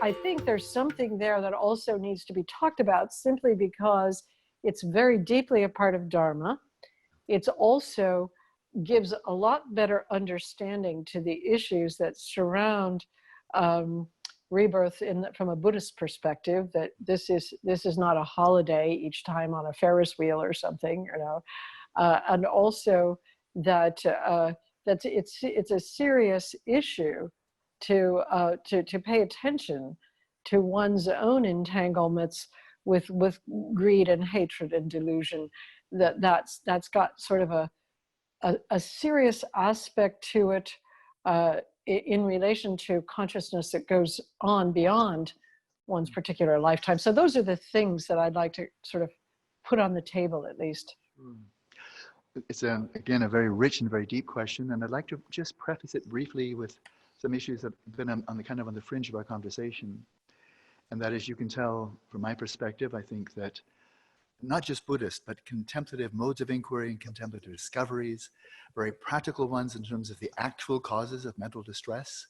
I think there's something there that also needs to be talked about simply because it's very deeply a part of Dharma. It's also gives a lot better understanding to the issues that surround rebirth from a Buddhist perspective, that this is not a holiday each time on a Ferris wheel or something, and also that it's a serious issue to pay attention to one's own entanglements with greed and hatred and delusion. That's got sort of a serious aspect to it in relation to consciousness that goes on beyond one's particular lifetime. So those are the things that I'd like to sort of put on the table, at least. It's again a very rich and very deep question, and I'd like to just preface it briefly with some issues that have been on the fringe of our conversation. And that, as you can tell from my perspective, I think that not just Buddhist, but contemplative modes of inquiry and contemplative discoveries, very practical ones in terms of the actual causes of mental distress,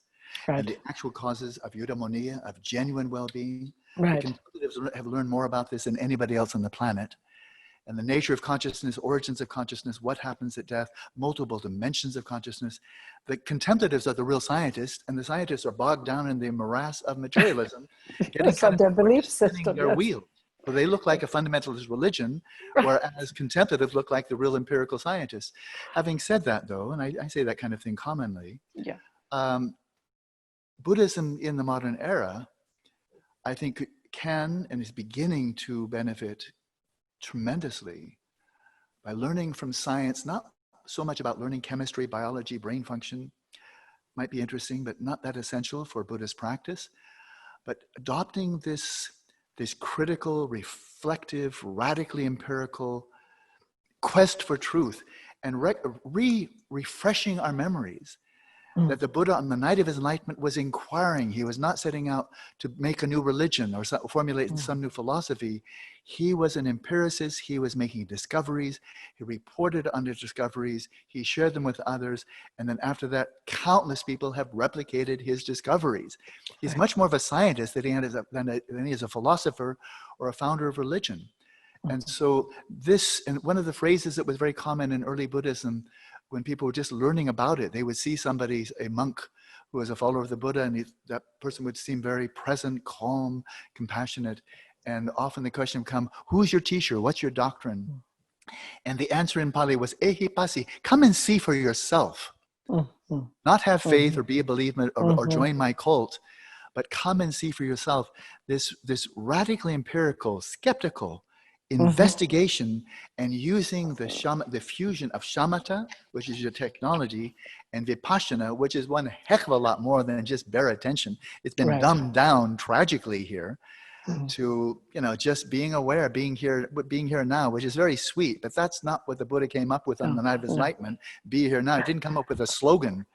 right, and the actual causes of eudaimonia, of genuine well-being. Right. The contemplatives have learned more about this than anybody else on the planet. And the nature of consciousness, origins of consciousness, what happens at death, multiple dimensions of consciousness. The contemplatives are the real scientists, and the scientists are bogged down in the morass of materialism, yes, on their belief system, their wheel. So they look like a fundamentalist religion, whereas contemplatives look like the real empirical scientists. Having said that, though, and I say that kind of thing commonly, Buddhism in the modern era, I think, can and is beginning to benefit tremendously by learning from science, not so much about learning chemistry, biology, brain function, might be interesting, but not that essential for Buddhist practice, but adopting this critical, reflective, radically empirical quest for truth and refreshing our memories. That the Buddha on the night of his enlightenment was inquiring. He was not setting out to make a new religion or formulate some new philosophy. He was an empiricist. He was making discoveries. He reported on his discoveries. He shared them with others. And then after that, countless people have replicated his discoveries. He's much more of a scientist than he is a philosopher or a founder of religion. And so and one of the phrases that was very common in early Buddhism, when people were just learning about it, they would see a monk who was a follower of the Buddha, and that person would seem very present, calm, compassionate. And often the question would come, who's your teacher? What's your doctrine? And the answer in Pali was, ehipasi, come and see for yourself. Not have faith or be a believer or join my cult, but come and see for yourself this radically empirical, skeptical, investigation and using the fusion of shamatha, which is your technology, and vipassana, which is one heck of a lot more than just bare attention. It's been dumbed down tragically here to, just being aware, being here now, which is very sweet, but that's not what the Buddha came up with on the night of his enlightenment. Be here now. He didn't come up with a slogan.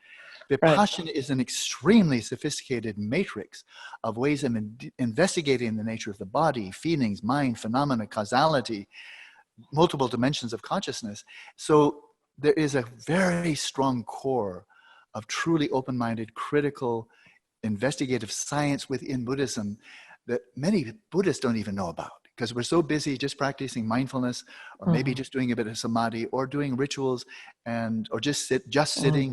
Vipassana is an extremely sophisticated matrix of ways of investigating the nature of the body, feelings, mind, phenomena, causality, multiple dimensions of consciousness. So there is a very strong core of truly open-minded, critical, investigative science within Buddhism that many Buddhists don't even know about, because we're so busy just practicing mindfulness, or maybe just doing a bit of samadhi, or doing rituals, or just sitting.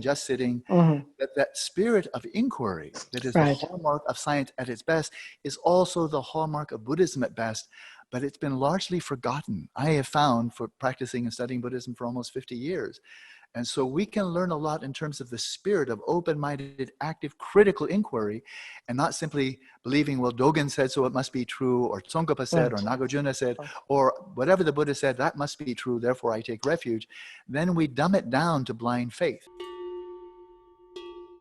That spirit of inquiry that is the hallmark of science at its best is also the hallmark of Buddhism at best, but it's been largely forgotten. I have found, for practicing and studying Buddhism for almost 50 years. And so we can learn a lot in terms of the spirit of open-minded, active, critical inquiry, and not simply believing, well, Dogen said, so it must be true, or Tsongkhapa said, or Nagarjuna said, or whatever the Buddha said, that must be true, therefore I take refuge. Then we dumb it down to blind faith.